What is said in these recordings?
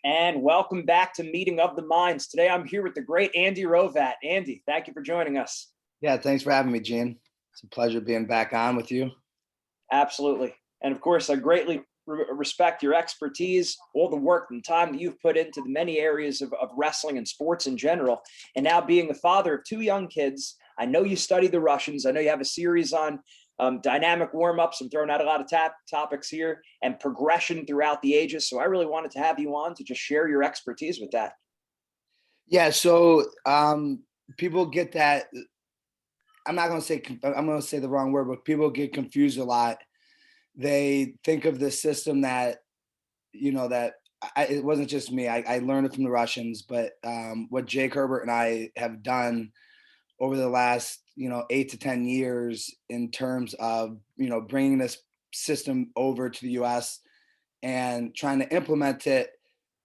And welcome back to Meeting of the Minds. Today I'm here with the great Andy Hrovat. Andy, thank you for joining us. Yeah, thanks for having me, Gene. It's a pleasure being back on with you. Absolutely. And of course, I greatly respect your expertise, all the work and time that you've put into the many areas of wrestling and sports in general. And now being a father of two young kids, I know you study the Russians. I know you have a series on dynamic warm-ups. I'm throwing out a lot of topics here and progression throughout the ages. So I really wanted to have you on to just share your expertise with that. Yeah, so people get that. I'm going to say the wrong word, but people get confused a lot. They think of the system that, it wasn't just me. I learned it from the Russians, but what Jake Herbert and I have done over the last, 8 to 10 years in terms of, bringing this system over to the US and trying to implement it.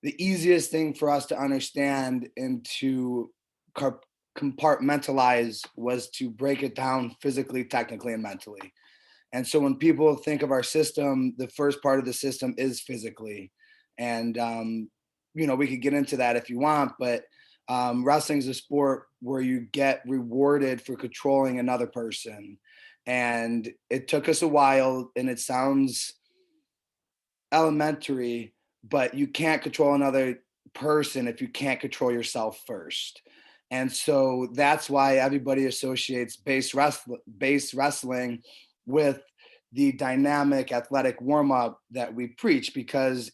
The easiest thing for us to understand and to compartmentalize was to break it down physically, technically, and mentally. And so when people think of our system, the first part of the system is physically. And, we could get into that if you want, but wrestling is a sport where you get rewarded for controlling another person. And it took us a while, and it sounds elementary, but you can't control another person if you can't control yourself first. And so that's why everybody associates base wrestling with the dynamic athletic warm-up that we preach, because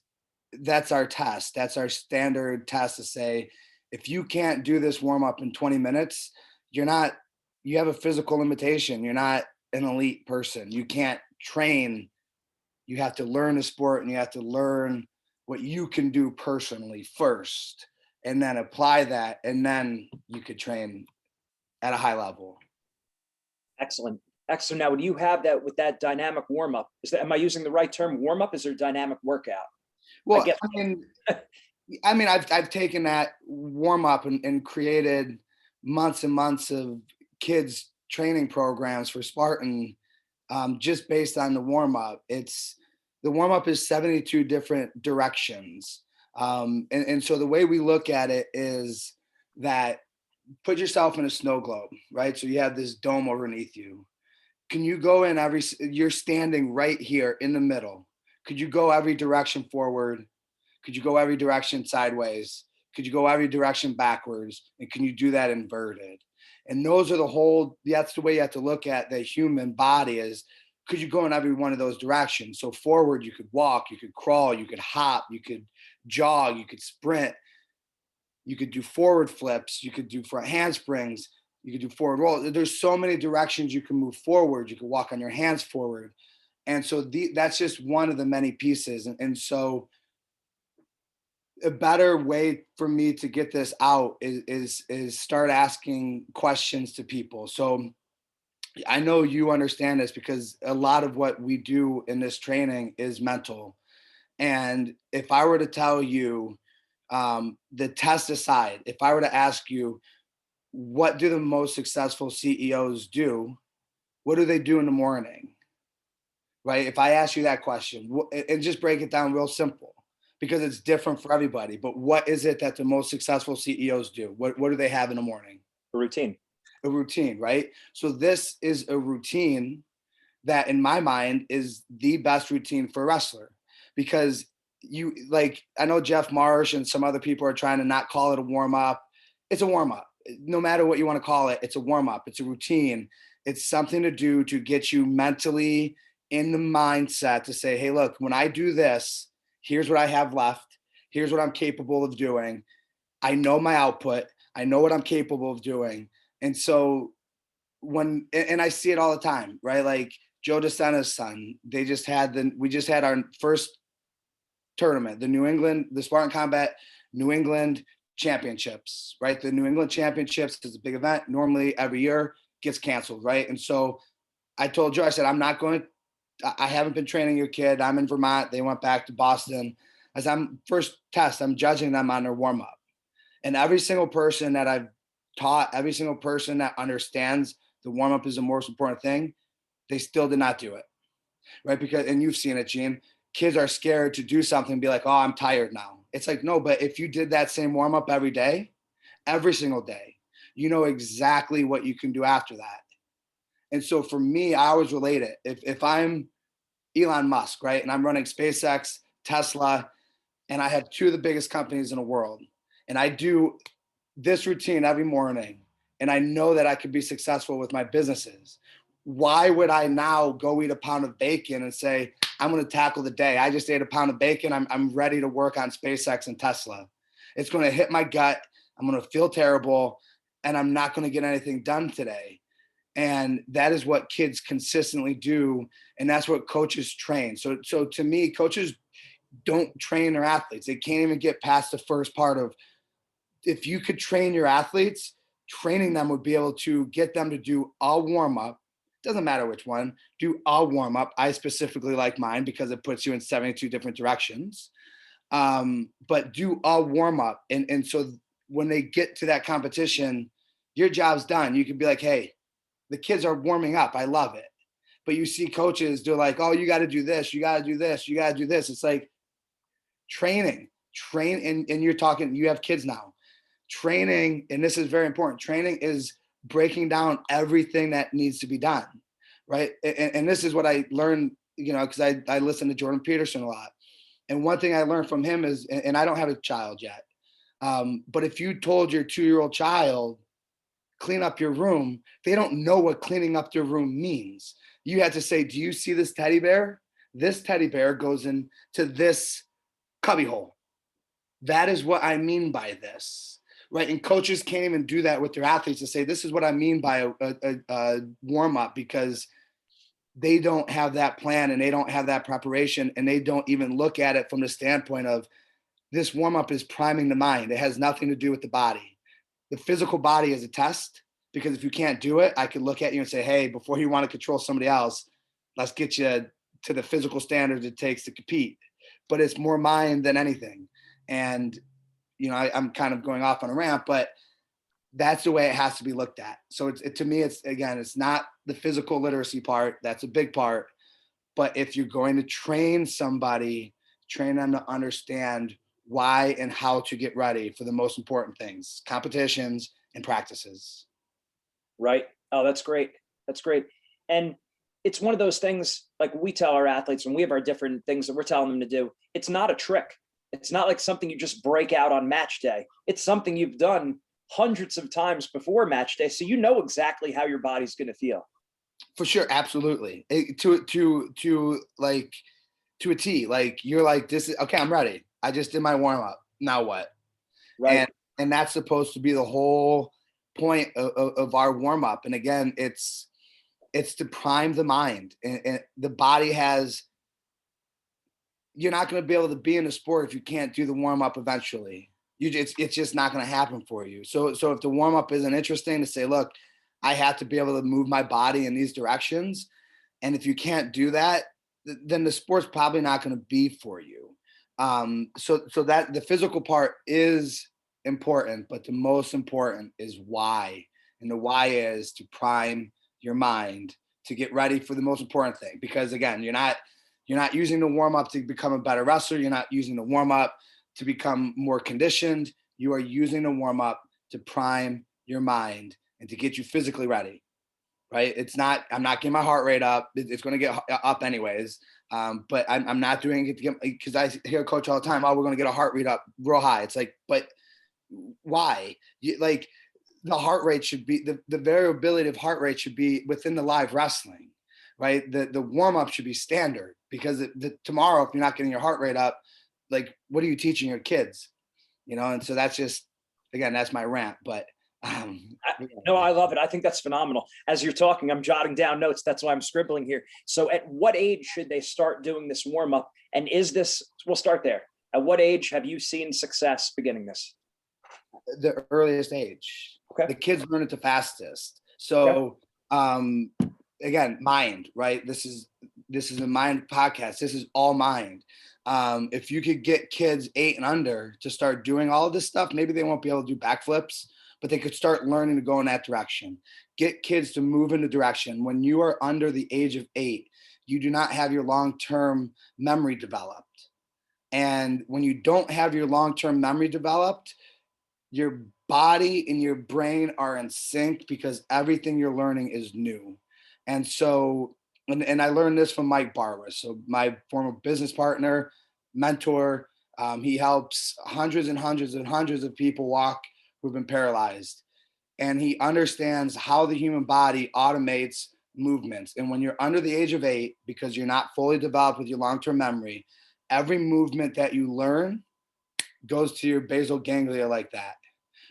that's our test. That's our standard test to say, if you can't do this warm-up in 20 minutes, you have a physical limitation. You're not an elite person. You can't train. You have to learn the sport, and you have to learn what you can do personally first, and then apply that, and then you could train at a high level. Excellent. Now, would you have that with that dynamic warm-up? Am I using the right term, warm-up? Is there dynamic workout? Well, I've taken that warm-up and created months and months of kids training programs for Spartan, just based on the warm-up. The warm-up is 72 different directions. And so the way we look at it is that, put yourself in a snow globe, right? So you have this dome underneath you. Can you go in you're standing right here in the middle. Could you go every direction forward? Could you go every direction sideways? Could you go every direction backwards? And can you do that inverted? And that's the way you have to look at the human body is, could you go in every one of those directions? So forward, you could walk, you could crawl, you could hop, you could jog, you could sprint, you could do forward flips, you could do front handsprings, you could do forward roll. There's so many directions you can move forward. You could walk on your hands forward. And so that's just one of the many pieces. And so a better way for me to get this out is start asking questions to people. So I know you understand this, because a lot of what we do in this training is mental. And if I were to tell you, the test aside, if I were to ask you, what do the most successful CEOs do? What do they do in the morning? Right? If I ask you that question, and just break it down real simple, because it's different for everybody, but what is it that the most successful CEOs do? What do they have in the morning? A routine, right? So this is a routine that, in my mind, is the best routine for a wrestler, because I know Jeff Marsh and some other people are trying to not call it a warm-up. It's a warm-up. No matter what you want to call it, it's a warm-up. It's a routine. It's something to do to get you mentally in the mindset to say, hey, look, when I do this, here's what I have left. Here's what I'm capable of doing. I know my output. I know what I'm capable of doing. And so and I see it all the time, right? Like Joe DeSena's son, we just had our first tournament, the Spartan Combat New England Championships, right? The New England Championships is a big event. Normally every year gets canceled, right? And so I told Joe, I said, I haven't been training your kid. I'm in Vermont. They went back to Boston. As first test, I'm judging them on their warm-up. And every single person that I've taught, every single person that understands the warm-up is the most important thing, they still did not do it, right? And you've seen it, Gene. Kids are scared to do something and be like, oh, I'm tired now. It's like, no, but if you did that same warm up every day, every single day, you know exactly what you can do after that. And so for me, I always relate it. If I'm Elon Musk, right, and I'm running SpaceX, Tesla, and I have two of the biggest companies in the world, and I do this routine every morning, and I know that I could be successful with my businesses, why would I now go eat a pound of bacon and say, I'm going to tackle the day? I just ate a pound of bacon. I'm ready to work on SpaceX and Tesla. It's going to hit my gut. I'm going to feel terrible, and I'm not going to get anything done today. And that is what kids consistently do. And that's what coaches train. So to me, coaches don't train their athletes. They can't even get past the first part of, if you could train your athletes, training them would be able to get them to do a warm up. Doesn't matter which one, do a warm up. I specifically like mine because it puts you in 72 different directions. But do a warm up. And so when they get to that competition, your job's done. You can be like, hey, the kids are warming up. I love it. But you see coaches, they're like, oh, you got to do this. You got to do this. You got to do this. It's like train. And you're talking, you have kids now. Training, and this is very important, training is breaking down everything that needs to be done, right? And this is what I learned, because I listen to Jordan Peterson a lot. And one thing I learned from him is, and I don't have a child yet, but if you told your 2-year-old child, clean up your room, they don't know what cleaning up their room means. You have to say, do you see this teddy bear? This teddy bear goes into this cubbyhole. That is what I mean by this, right? And coaches can't even do that with their athletes to say, this is what I mean by a warm up, because they don't have that plan and they don't have that preparation, and they don't even look at it from the standpoint of, this warm up is priming the mind. It has nothing to do with the body. The physical body is a test, because if you can't do it, I could look at you and say, hey, before you want to control somebody else, let's get you to the physical standards it takes to compete. But it's more mind than anything. And, I'm kind of going off on a rant, but that's the way it has to be looked at. So to me, it's not the physical literacy part. That's a big part. But if you're going to train somebody, train them to understand why and how to get ready for the most important things, competitions and practices. Right. Oh, that's great. That's great. And it's one of those things, like we tell our athletes when we have our different things that we're telling them to do, it's not a trick. It's not like something you just break out on match day. It's something you've done hundreds of times before match day. So you know exactly how your body's going to feel. For sure. Absolutely. To a T, like you're like, this is okay. I'm ready. I just did my warm up. Now what? Right. And that's supposed to be the whole point of our warm up. And again, it's to prime the mind, and the body you're not going to be able to be in the sport if you can't do the warm up eventually. It's just not going to happen for you. So if the warm up isn't interesting, to say, look, I have to be able to move my body in these directions. And if you can't do that, then the sport's probably not going to be for you. So that the physical part is important, but the most important is why. And the why is to prime your mind to get ready for the most important thing. Because again, you're not using the warm up to become a better wrestler. You're not using the warm up to become more conditioned. You are using the warm up to prime your mind and to get you physically ready. Right? I'm not getting my heart rate up. It's going to get up anyways. But I'm not doing it to get, because I hear a coach all the time, oh, we're going to get a heart rate up real high. It's like, but why? Like the heart rate should be, the variability of heart rate should be within the live wrestling, right? The warm up should be standard, because tomorrow, if you're not getting your heart rate up, like, what are you teaching your kids? And so that's just, again, that's my rant, but no, I love it. I think that's phenomenal. As you're talking, I'm jotting down notes. That's why I'm scribbling here. So at what age should they start doing this warm up? And we'll start there. At what age have you seen success beginning this? The earliest age. Okay. The kids learn it the fastest. So, again, mind, right? This is a mind podcast. This is all mind. If you could get kids 8 and under to start doing all of this stuff, maybe they won't be able to do backflips, but they could start learning to go in that direction. Get kids to move in the direction. When you are under the age of 8, you do not have your long-term memory developed. And when you don't have your long-term memory developed, your body and your brain are in sync because everything you're learning is new. And so, and I learned this from Mike Barwa, so my former business partner, mentor. He helps hundreds and hundreds and hundreds of people walk who've been paralyzed. And he understands how the human body automates movements. And when you're under the age of 8, because you're not fully developed with your long-term memory, every movement that you learn goes to your basal ganglia like that,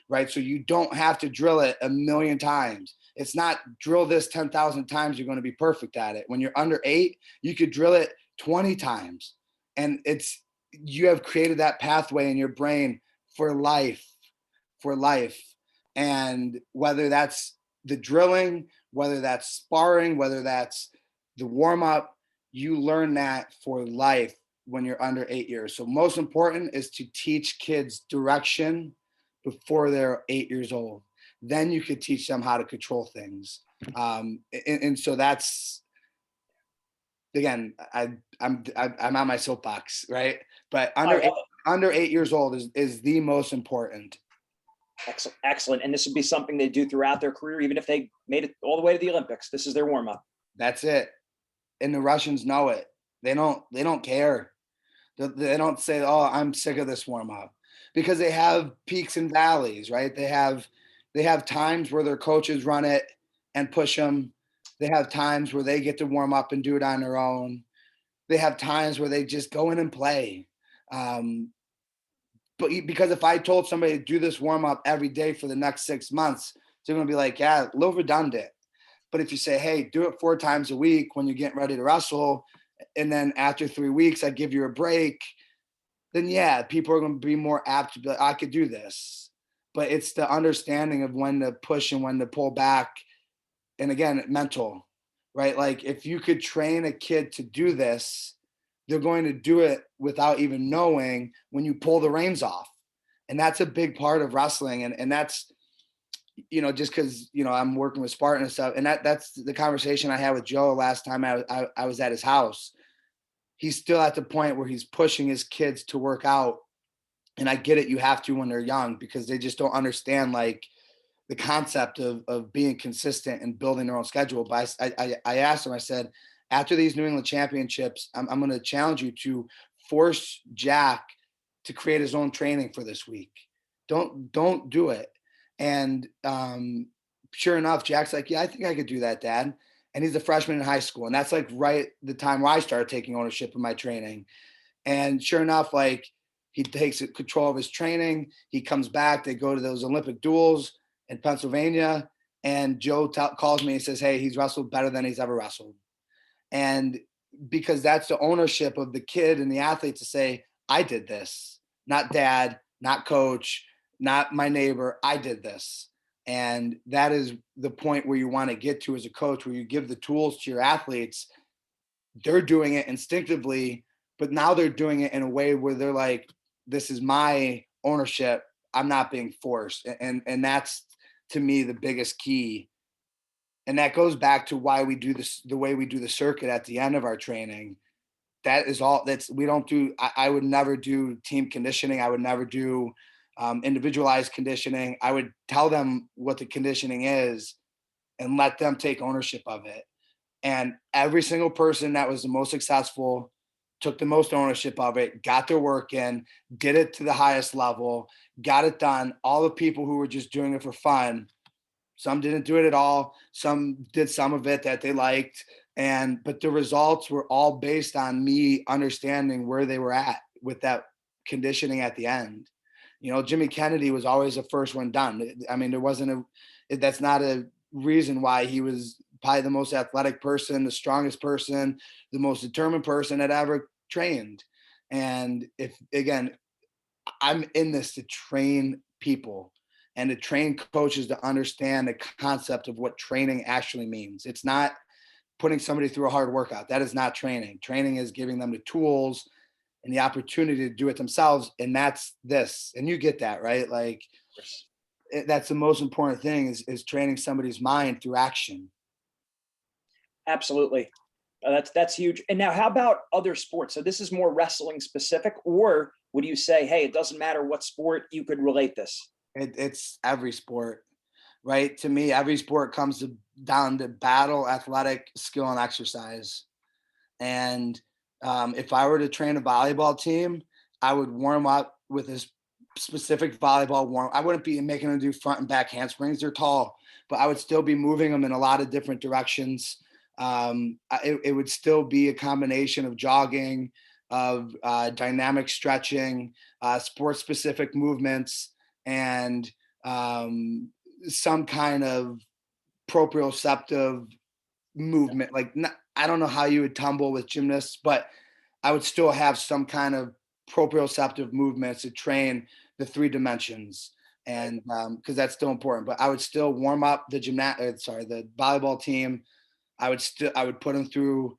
right? So you don't have to drill it a million times. It's not drill this 10,000 times, you're going to be perfect at it. When you're under 8, you could drill it 20 times. And you have created that pathway in your brain for life, for life. And whether that's the drilling, whether that's sparring, whether that's the warm up, you learn that for life when you're under 8 years. So most important is to teach kids direction before they're 8 years old. Then you could teach them how to control things. And so that's, again, I'm on my soapbox, right? But under 8 years old is the most important. Excellent, excellent. And this would be something they do throughout their career, even if they made it all the way to the Olympics. This is their warm up. That's it. And the Russians know it. They don't care. They don't say, "Oh, I'm sick of this warm up," because they have peaks and valleys, right? They have times where their coaches run it and push them. They have times where they get to warm up and do it on their own. They have times where they just go in and play. But because if I told somebody to do this warm up every day for the next 6 months, they're going to be like, yeah, a little redundant. But if you say, hey, do it 4 times a week when you're getting ready to wrestle, and then after 3 weeks, I give you a break, then yeah, people are going to be more apt to be like, I could do this. But it's the understanding of when to push and when to pull back. And again, mental, right? Like if you could train a kid to do this, they're going to do it without even knowing when you pull the reins off. And that's a big part of wrestling. And that's, just because, I'm working with Spartan and stuff. And that's the conversation I had with Joe last time I was at his house. He's still at the point where he's pushing his kids to work out. And I get it. You have to when they're young because they just don't understand like the concept of being consistent and building their own schedule. But I asked him, I said, after these New England championships, I'm going to challenge you to force Jack to create his own training for this week. Don't do it. And sure enough, Jack's like, yeah, I think I could do that, Dad. And he's a freshman in high school. And that's like right the time where I started taking ownership of my training. And sure enough, like he takes control of his training. He comes back. They go to those Olympic duels in Pennsylvania. And Joe calls me and says, hey, he's wrestled better than he's ever wrestled. And because that's the ownership of the kid and the athlete to say, I did this, not dad, not coach, not my neighbor. I did this. And that is the point where you want to get to as a coach, where you give the tools to your athletes. They're doing it instinctively, but now they're doing it in a way where they're like, this is my ownership. I'm not being forced. And that's, to me, the biggest key. And that goes back to why we do this, the way we do the circuit at the end of our training. That is all we don't do. I would never do team conditioning. I would never do individualized conditioning. I would tell them what the conditioning is and let them take ownership of it. And every single person that was the most successful took the most ownership of it, got their work in, did it to the highest level, got it done. All the people who were just doing it for fun, some didn't do it at all. Some did some of it that they liked. But the results were all based on me understanding where they were at with that conditioning at the end. Jimmy Kennedy was always the first one done. I mean, that's not a reason why he was probably the most athletic person, the strongest person, the most determined person that ever trained. And I'm in this to train people and to train coaches to understand the concept of what training actually means. It's not putting somebody through a hard workout. That is not training. Training is giving them the tools and the opportunity to do it themselves. And that's this. And you get that, right? Like that's the most important thing is training somebody's mind through action. Absolutely. That's huge. And now, how about other sports? So this is more wrestling specific, or would you say, hey, it doesn't matter what sport, you could relate this? It's every sport, right? To me, every sport comes down to battle, athletic skill, and exercise. And if I were to train a volleyball team, I would warm up with this specific volleyball warm. I wouldn't be making them do front and back handsprings. They're tall, but I would still be moving them in a lot of different directions. It would still be a combination of jogging, of dynamic stretching, sports specific movements, and some kind of proprioceptive movement. Like, I don't know how you would tumble with gymnasts, but I would still have some kind of proprioceptive movements to train the three dimensions, and because that's still important. But I would still warm up the the volleyball team. I would put them through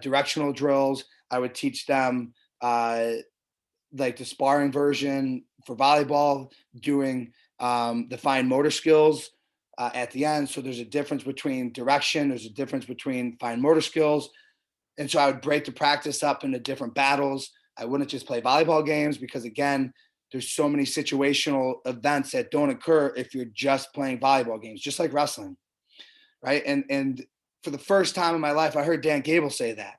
directional drills. I would teach them like the sparring version for volleyball, doing the fine motor skills at the end. So there's a difference between direction. There's a difference between fine motor skills. And so I would break the practice up into different battles. I wouldn't just play volleyball games because, again, there's so many situational events that don't occur if you're just playing volleyball games, just like wrestling, right? And for the first time in my life, I heard Dan Gable say that,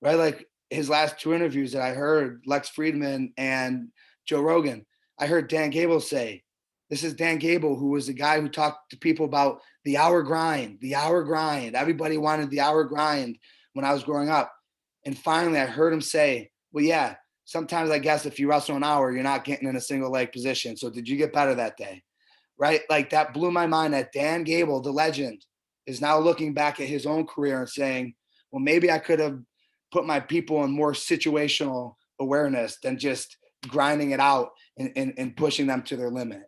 right? Like his last two interviews that I heard, Lex Friedman and Joe Rogan, I heard Dan Gable say, this is Dan Gable, who was the guy who talked to people about the hour grind, the hour grind. Everybody wanted the hour grind when I was growing up. And finally, I heard him say, well, yeah, sometimes I guess if you wrestle an hour, you're not getting in a single leg position. So did you get better that day? Right? Like that blew my mind that Dan Gable, the legend, is now looking back at his own career and saying, well, maybe I could have put my people in more situational awareness than just grinding it out and pushing them to their limit.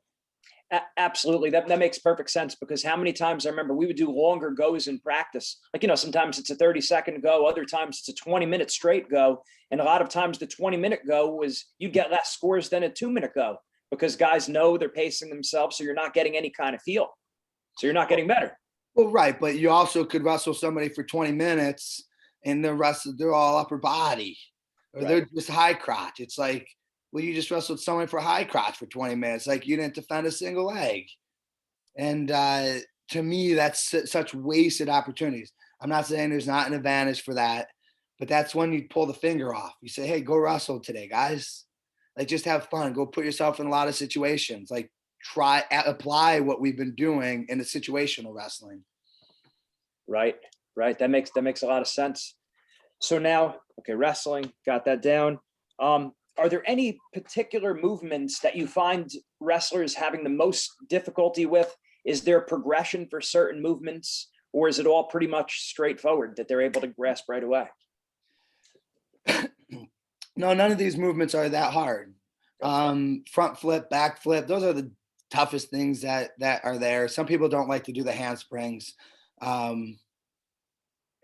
Absolutely. That makes perfect sense, because how many times I remember we would do longer goes in practice. Like, sometimes it's a 30-second go, other times it's a 20-minute straight go. And a lot of times the 20-minute go was you'd get less scores than a 2-minute go, because guys know they're pacing themselves. So you're not getting any kind of feel. So you're not getting better. Well, right. But you also could wrestle somebody for 20 minutes and the rest of they're all upper body, or they're just high crotch. It's like, well, you just wrestled someone for high crotch for 20 minutes. Like you didn't defend a single leg. And to me, that's such wasted opportunities. I'm not saying there's not an advantage for that, but that's when you pull the finger off. You say, hey, go wrestle today, guys. Like just have fun. Go put yourself in a lot of situations. Like apply what we've been doing in the situational wrestling. Right. That makes a lot of sense. So now, okay, wrestling, got that down. Are there any particular movements that you find wrestlers having the most difficulty with? Is there progression for certain movements, or is it all pretty much straightforward that they're able to grasp right away? No, none of these movements are that hard. Front flip, back flip, those are the toughest things that are there. Some people don't like to do the handsprings. And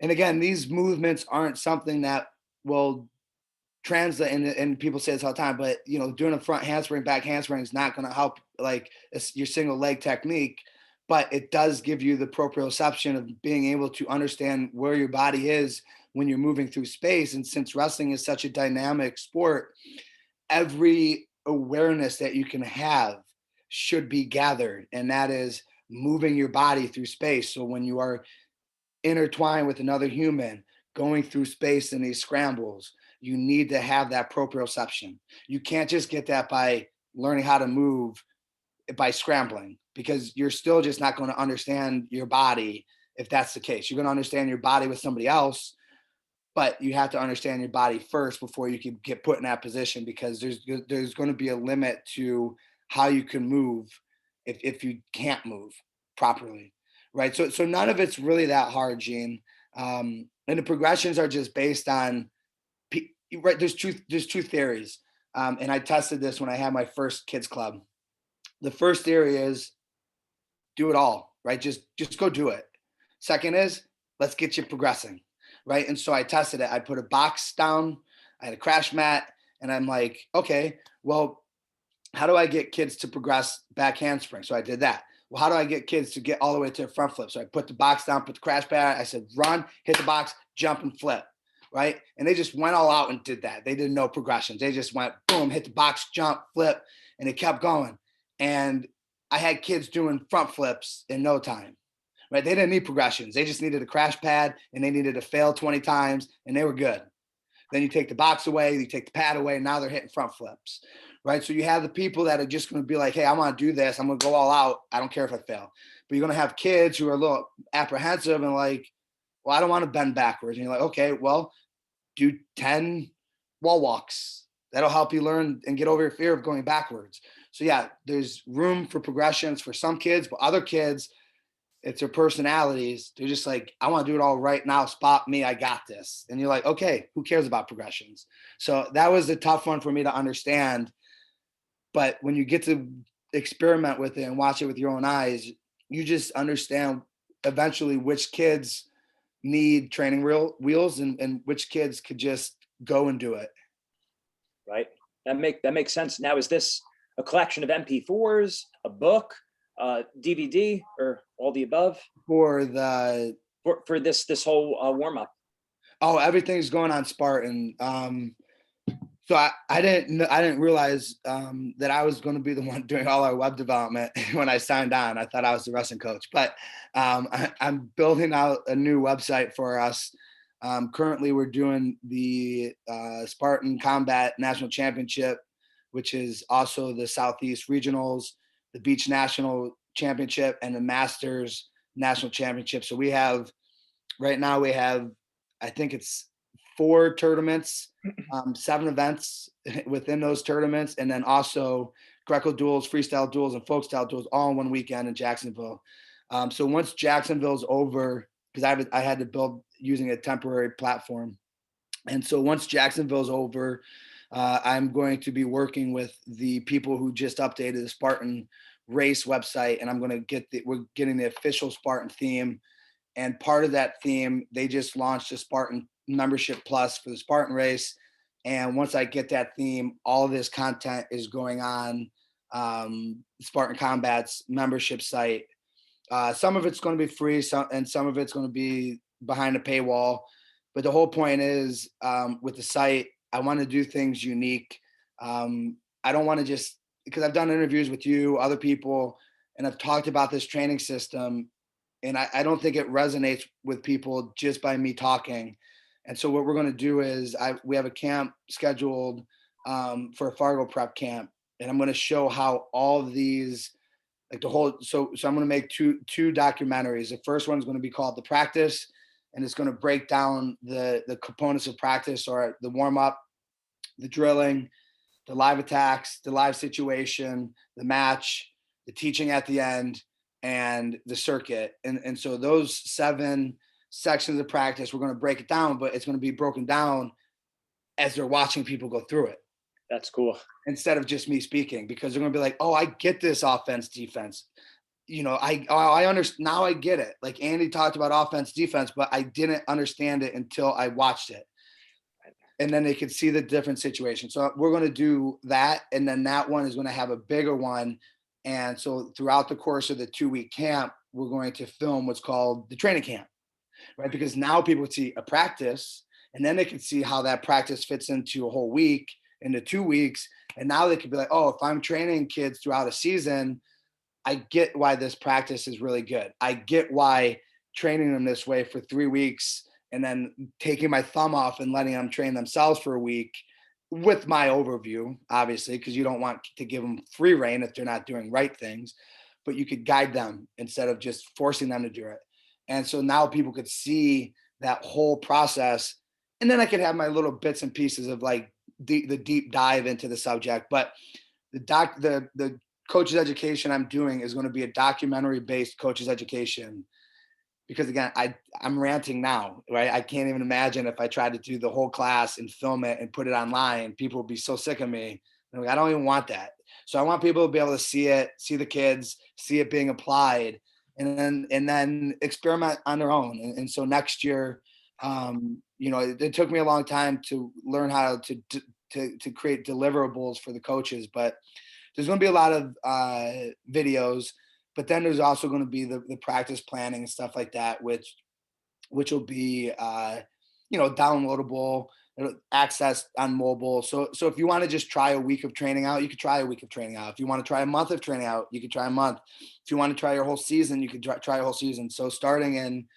again, these movements aren't something that will translate, and people say this all the time, but doing a front handspring, back handspring is not going to help like your single leg technique, but it does give you the proprioception of being able to understand where your body is when you're moving through space. And since wrestling is such a dynamic sport, every awareness that you can have should be gathered, and that is moving your body through space. So when you are intertwined with another human going through space in these scrambles, you need to have that proprioception. You can't just get that by learning how to move by scrambling, because you're still just not going to understand your body if that's the case. You're going to understand your body with somebody else, but you have to understand your body first before you can get put in that position, because there's going to be a limit to how you can move if you can't move properly, right? So none of it's really that hard, Gene. And the progressions are just based on, right, there's two theories. And I tested this when I had my first kids club. The first theory is do it all, right? Just go do it. Second is let's get you progressing, right? And so I tested it. I put a box down, I had a crash mat, and I'm like, okay, well, how do I get kids to progress back handspring? So I did that. Well, how do I get kids to get all the way to a front flip? So I put the box down, put the crash pad. I said, run, hit the box, jump and flip, right? And they just went all out and did that. They did no progressions. They just went boom, hit the box, jump, flip, and it kept going. And I had kids doing front flips in no time, right? They didn't need progressions. They just needed a crash pad and they needed to fail 20 times and they were good. Then you take the box away, you take the pad away, and now they're hitting front flips, right? So you have the people that are just going to be like, hey, I want to do this. I'm going to go all out. I don't care if I fail. But you're going to have kids who are a little apprehensive and like, well, I don't want to bend backwards. And you're like, okay, well, do 10 wall walks. That'll help you learn and get over your fear of going backwards. So yeah, there's room for progressions for some kids, but other kids, it's their personalities. They're just like, I want to do it all right now. Spot me. I got this. And you're like, okay, who cares about progressions? So that was a tough one for me to understand. But when you get to experiment with it and watch it with your own eyes, you just understand eventually which kids need training wheels and which kids could just go and do it. Right. That makes sense. Now, is this a collection of MP4s, a book, DVD, or all the above For this whole warm up? Oh, everything's going on Spartan. So I didn't realize that I was going to be the one doing all our web development when I signed on. I thought I was the wrestling coach, but I'm building out a new website for us. Currently, we're doing the Spartan Combat National Championship, which is also the Southeast Regionals, the Beach National Championship, and the Masters National Championship. So right now we have, I think it's 4 tournaments, 7 events within those tournaments, and then also Greco duels, freestyle duels, and folk style duels all in one weekend in Jacksonville. So once Jacksonville's over, because I had to build using a temporary platform, and so once Jacksonville's over, I'm going to be working with the people who just updated the Spartan race website, and I'm going to we're getting the official Spartan theme. And part of that theme, they just launched a Spartan membership plus for the Spartan race. And once I get that theme, all of this content is going on Spartan Combat's membership site. Some of it's going to be free, and some of it's going to be behind a paywall. But the whole point is with the site, I want to do things unique. I don't want to just, because I've done interviews with you, other people, and I've talked about this training system. And I don't think it resonates with people just by me talking. And so what we're going to do is we have a camp scheduled for a Fargo prep camp. And I'm going to show how all of these, like the whole, so I'm going to make two documentaries. The first one is going to be called The Practice, and it's going to break down the components of practice, or the warm up, the drilling, the live attacks, the live situation, the match, the teaching at the end, and the circuit. And so those 7 sections of practice, we're going to break it down, but it's going to be broken down as they're watching people go through it. That's cool. Instead of just me speaking, because they're going to be like, oh, I get this offense, defense. I understand now. I get it. Like Andy talked about offense, defense, but I didn't understand it until I watched it. And then they could see the different situations. So we're going to do that. And then that one is going to have a bigger one. And so throughout the course of the 2-week camp, we're going to film what's called the training camp, right? Because now people see a practice, and then they can see how that practice fits into a whole week, into 2 weeks. And now they could be like, oh, if I'm training kids throughout a season, I get why this practice is really good. I get why training them this way for 3 weeks and then taking my thumb off and letting them train themselves for a week with my overview, obviously, because you don't want to give them free rein if they're not doing right things, but you could guide them instead of just forcing them to do it. And so now people could see that whole process. And then I could have my little bits and pieces of like the deep dive into the subject. But the coach's education I'm doing is going to be a documentary based coach's education. Because again, I'm ranting now, right? I can't even imagine if I tried to do the whole class and film it and put it online, people would be so sick of me. Like, I don't even want that. So I want people to be able to see it, see the kids, see it being applied, and then experiment on their own. And so next year, it took me a long time to learn how to create deliverables for the coaches, but there's going to be a lot of videos. But then there's also going to be the practice planning and stuff like that, which will be downloadable, access on mobile. So if you want to just try a week of training out, you could try a week of training out. If you want to try a month of training out, you could try a month. If you want to try your whole season, you could try a whole season. So starting in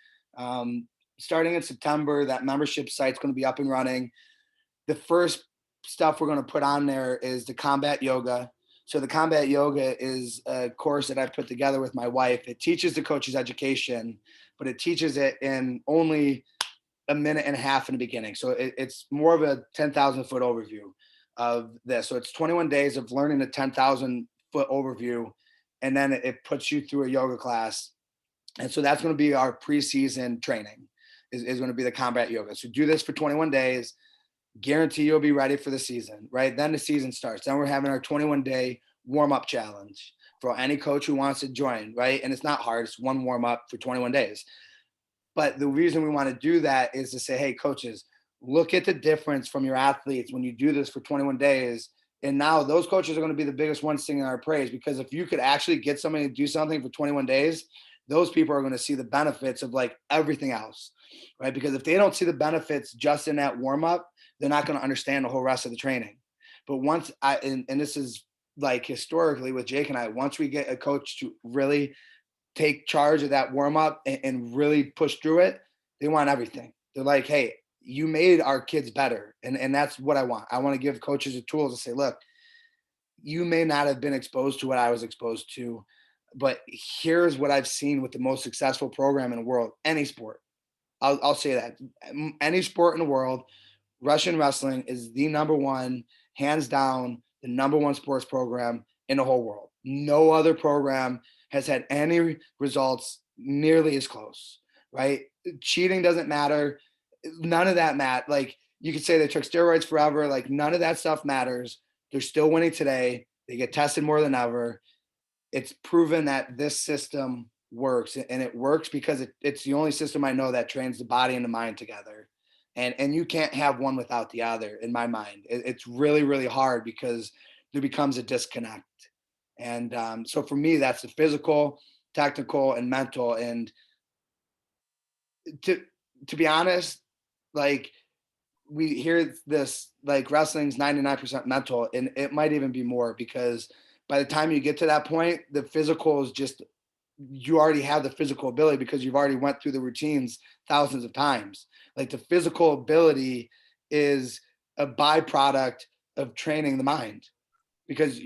September, that membership site's going to be up and running. The first stuff we're going to put on there is the combat yoga. So the combat yoga is a course that I've put together with my wife. It teaches the coach's education, but it teaches it in only a minute and a half in the beginning. So it's more of a 10,000 foot overview of this. So it's 21 days of learning a 10,000 foot overview. And then it puts you through a yoga class. And so that's going to be our preseason training is going to be the combat yoga. So do this for 21 days, guarantee you'll be ready for the season, right? Then the season starts. Then we're having our 21-day warm-up challenge for any coach who wants to join, right? And it's not hard. It's one warm-up for 21 days. But the reason we want to do that is to say, hey, coaches, look at the difference from your athletes when you do this for 21 days. And now those coaches are going to be the biggest ones singing our praise, because if you could actually get somebody to do something for 21 days, those people are going to see the benefits of like everything else, right? Because if they don't see the benefits just in that warm-up, they're not going to understand the whole rest of the training. But once and this is like historically with Jake and I, once we get a coach to really take charge of that warm up and really push through it, they want everything. They're like, hey, you made our kids better. And that's what I want. I want to give coaches the tools to say, look, you may not have been exposed to what I was exposed to, but here's what I've seen with the most successful program in the world, any sport. I'll say that. Any sport in the world, Russian wrestling is the number one, hands down, the number one sports program in the whole world. No other program has had any results nearly as close, right? Cheating doesn't matter. None of that matters. Like you could say they took steroids forever. Like none of that stuff matters. They're still winning today. They get tested more than ever. It's proven that this system works, and it works because it's the only system I know that trains the body and the mind together. And you can't have one without the other in my mind. It's really, really hard because there becomes a disconnect. And so for me, that's the physical, technical, and mental. And to be honest, like we hear this, like wrestling's 99% mental, and it might even be more, because by the time you get to that point, the physical is just, you already have the physical ability because you've already went through the routines thousands of times. Like the physical ability is a byproduct of training the mind, because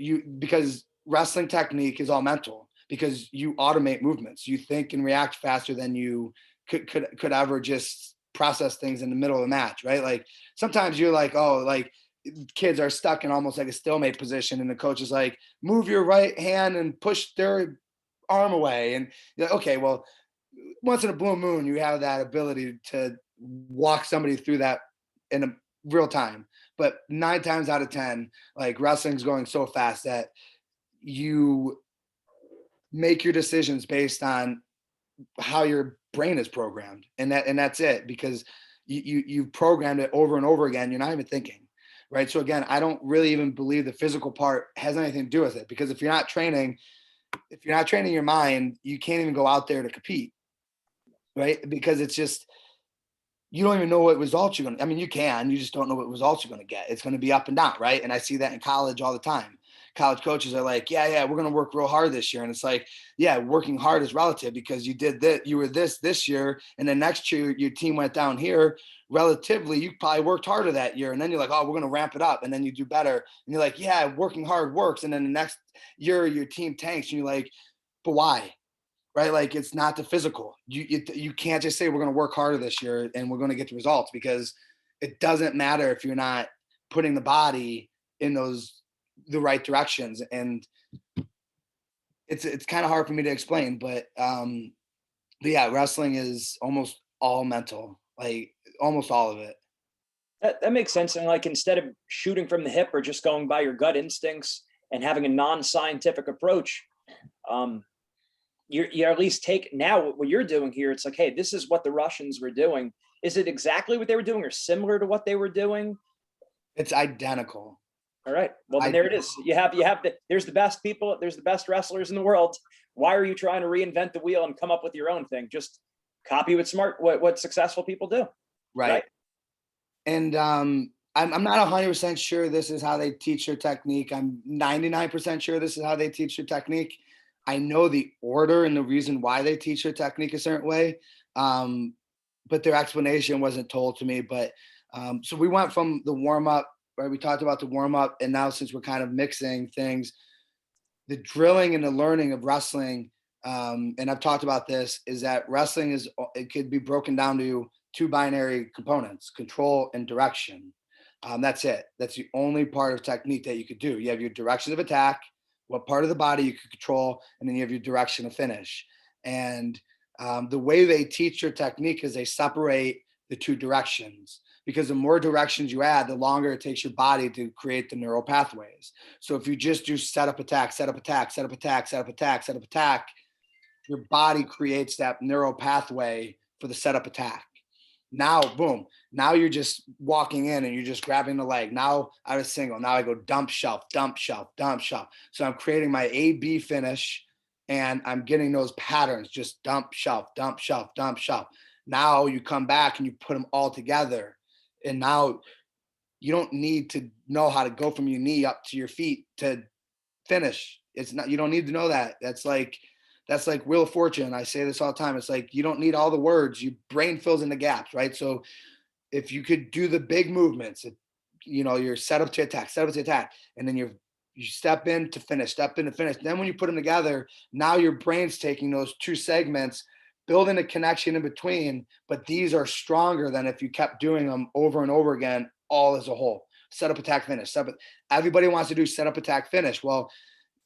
wrestling technique is all mental, because you automate movements. You think and react faster than you could ever just process things in the middle of the match, right? Like sometimes you're like, oh, like kids are stuck in almost like a stalemate position, and the coach is like, move your right hand and push their arm away. And you're like, okay, well, once in a blue moon, you have that ability to walk somebody through that in a real time. But 9 times out of 10, like wrestling's going so fast that you make your decisions based on how your brain is programmed, and that's it, because you've programmed it over and over again. You're not even thinking, right? So again, I don't really even believe the physical part has anything to do with it, because if you're not training your mind, you can't even go out there to compete, right? Because it's just, you don't even know what results you're going to, I mean, you just don't know what results you're going to get. It's going to be up and down, right? And I see that in college all the time. College coaches are like, yeah, we're going to work real hard this year. And it's like, yeah, working hard is relative, because you did that. You were this year. And then next year, your team went down here. Relatively, you probably worked harder that year. And then you're like, oh, we're going to ramp it up. And then you do better. And you're like, yeah, working hard works. And then the next year, your team tanks. And you're like, but why? Right? Like, it's not the physical. You can't just say we're going to work harder this year and we're going to get the results, because it doesn't matter if you're not putting the body in the right directions. And it's kind of hard for me to explain, but yeah, wrestling is almost all mental, like almost all of it. That makes sense. And like, instead of shooting from the hip or just going by your gut instincts and having a non-scientific approach, you at least take now what you're doing here. It's like, hey, this is what the Russians were doing. Is it exactly what they were doing or similar to what they were doing? It's identical. All right. Well, then there it is. There's the best people. There's the best wrestlers in the world. Why are you trying to reinvent the wheel and come up with your own thing? Just copy what successful people do. Right. And I'm not 100% sure this is how they teach your technique. I'm 99% sure this is how they teach your technique. I know the order and the reason why they teach your technique a certain way, but their explanation wasn't told to me. But so we went from the warm up, right? We talked about the warm up, and now since we're kind of mixing things, the drilling and the learning of wrestling, and I've talked about this, is that wrestling it could be broken down to two binary components: control and direction. That's it. That's the only part of technique that you could do. You have your direction of attack, what part of the body you can control, and then you have your direction of finish. And the way they teach your technique is they separate the two directions, because the more directions you add, the longer it takes your body to create the neural pathways. So if you just do set up attack, set up attack, set up attack, set up attack, set up attack, your body creates that neural pathway for the setup attack. Now, boom, now you're just walking in and you're just grabbing the leg. Now I was single. Now I go dump shelf, dump shelf, dump shelf. So I'm creating my A-B finish, and I'm getting those patterns, just dump shelf, dump shelf, dump shelf. Now you come back and you put them all together. And now you don't need to know how to go from your knee up to your feet to finish. It's not, you don't need to know that. That's like Wheel of Fortune. I say this all the time. It's like, you don't need all the words. Your brain fills in the gaps, right? So if you could do the big movements, you're set up to attack, and then you step in to finish, step in to finish. Then when you put them together, now your brain's taking those two segments, building a connection in between, but these are stronger than if you kept doing them over and over again, all as a whole. Set up, attack, finish. Everybody wants to do set up, attack, finish. Well,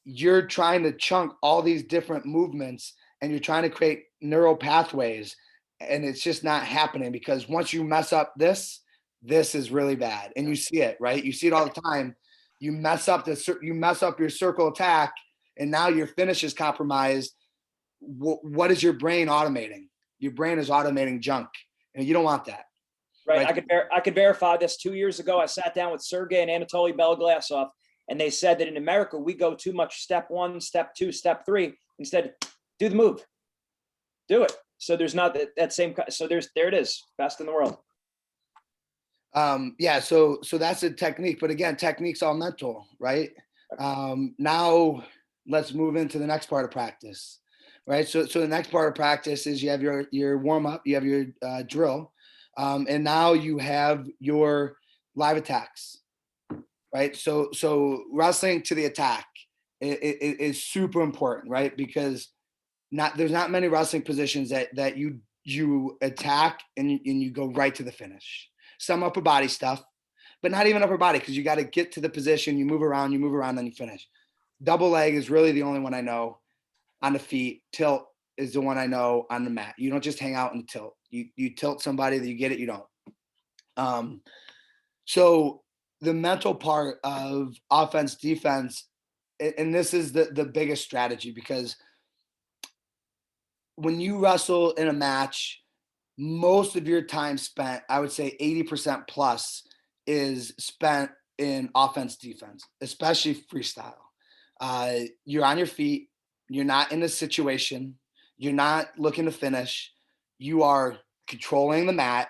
you're trying to chunk all these different movements, and you're trying to create neural pathways, and it's just not happening, because once you mess up this is really bad. And you see it, right? You see it all the time. You mess up your circle attack, and now your finish is compromised. What is your brain automating? Your brain is automating junk, and you don't want that. Right. I could verify this. 2 years ago, I sat down with Sergey and Anatoly Belglasov, and they said that in America, we go too much step one, step two, step three. Instead, do the move. Do it. So there's not that same. So there it is. Best in the world. Yeah. So that's a technique. But again, technique's all mental, right? Now let's move into the next part of practice, right? So the next part of practice is you have your warm up, you have your drill, and now you have your live attacks. Right. So wrestling to the attack is super important, right? Because there's not many wrestling positions that you attack and you go right to the finish. Some upper body stuff, but not even upper body, because you got to get to the position, you move around, then you finish. Double leg is really the only one I know on the feet. Tilt is the one I know on the mat. You don't just hang out and tilt. You tilt somebody, that you get it, you don't. So the mental part of offense, defense, and this is the biggest strategy, because when you wrestle in a match, most of your time spent, I would say 80% plus, is spent in offense, defense, especially freestyle. You're on your feet. You're not in a situation. You're not looking to finish. You are controlling the mat,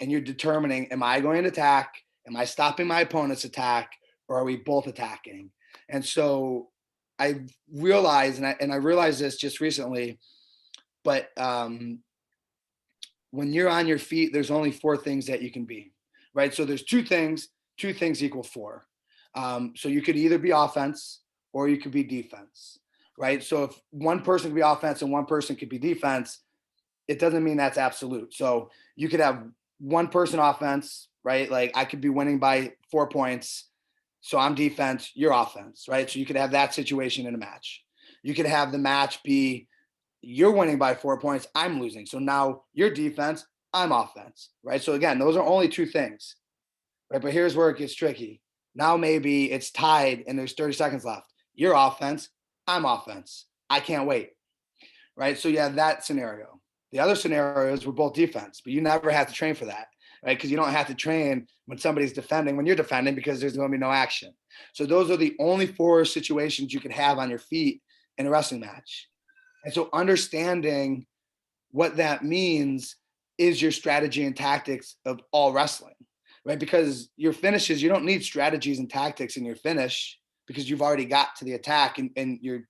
and you're determining, am I going to attack? Am I stopping my opponent's attack, or are we both attacking? And so I realized, and I realized this just recently, but when you're on your feet, there's only 4 things that you can be, right? So there's 2 things equal 4. So you could either be offense or you could be defense, right? So if one person could be offense and one person could be defense, it doesn't mean that's absolute. So you could have one person offense, right? Like I could be winning by 4 points. So I'm defense, you're offense, right? So you could have that situation in a match. You could have the match be you're winning by 4 points, I'm losing. So now you're defense, I'm offense, right? So again, those are only 2 things, right? But here's where it gets tricky. Now maybe it's tied and there's 30 seconds left. You're offense, I'm offense. I can't wait, right? So you have that scenario. The other scenario is we're both defense, but you never have to train for that, right? Because you don't have to train when somebody's defending, when you're defending, because there's going to be no action. So those are the only 4 situations you could have on your feet in a wrestling match. And so understanding what that means is your strategy and tactics of all wrestling, right? Because your finishes, you don't need strategies and tactics in your finish because you've already got to the attack. And you're,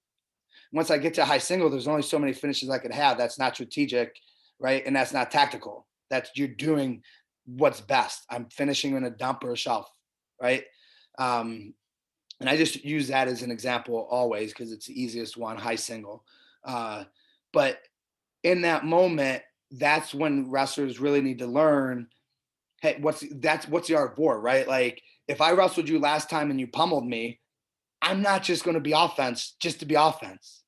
once I get to high single, there's only so many finishes I could have. That's not strategic, right? And that's not tactical. That's, you're doing what's best. I'm finishing in a dump or a shelf, right? And I just use that as an example always because it's the easiest one, high single. But in that moment, that's when wrestlers really need to learn, hey, what's the art of war, right? Like if I wrestled you last time and you pummeled me, I'm not just going to be offense just to be offense,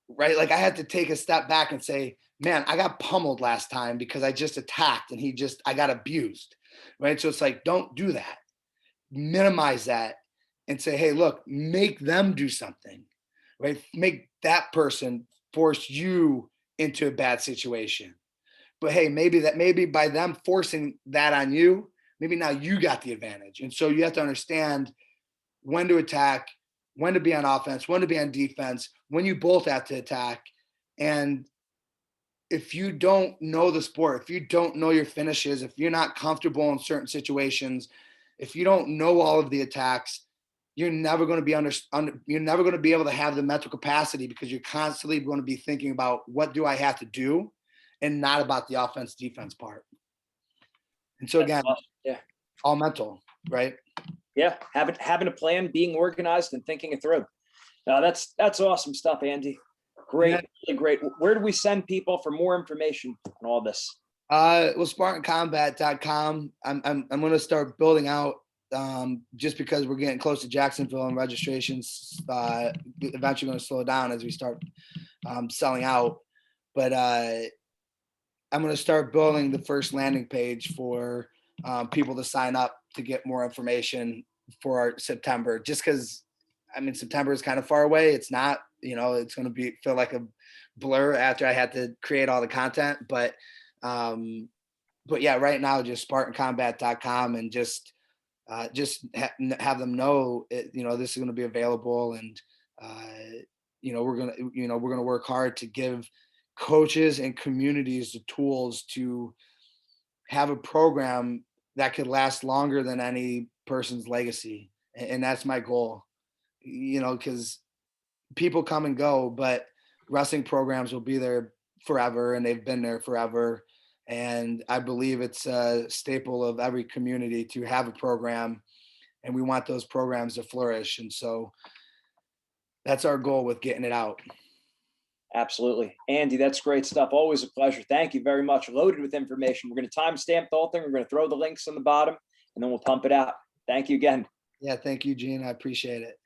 right? Like I had to take a step back and say, man, I got pummeled last time because I just attacked and I got abused, right? So it's like, don't do that. Minimize that and say, hey, look, make them do something, right? Make that person force you into a bad situation. But hey, maybe by them forcing that on you, maybe now you got the advantage. And so you have to understand when to attack, when to be on offense, when to be on defense, when you both have to attack. And if you don't know the sport, if you don't know your finishes, if you're not comfortable in certain situations, if you don't know all of the attacks, you're never going to be you're never going to be able to have the mental capacity because you're constantly going to be thinking about what do I have to do and not about the offense defense part. And so again, Awesome. Yeah. all mental, right? Yeah. Having a plan, being organized and thinking it through. That's awesome stuff, Andy. Great. Yeah. Really great. Where do we send people for more information on all this? Well, SpartanCombat.com. I'm going to start building out just because we're getting close to Jacksonville and registrations eventually going to slow down as we start selling out. But I'm going to start building the first landing page for people to sign up to get more information for our September, just because I mean, September is kind of far away. It's not, it's going to feel like a blur after I had to create all the content. But yeah, right now, just SpartanCombat.com and just have them know, this is going to be available. And, we're going to work hard to give coaches and communities the tools to have a program that could last longer than any person's legacy. And that's my goal, because people come and go, but wrestling programs will be there forever, and they've been there forever. And I believe it's a staple of every community to have a program, and we want those programs to flourish. And so that's our goal with getting it out. Absolutely. Andy, that's great stuff. Always a pleasure. Thank you very much. Loaded with information. We're going to timestamp the whole thing. We're going to throw the links on the bottom, and then we'll pump it out. Thank you again. Yeah, thank you, Gene. I appreciate it.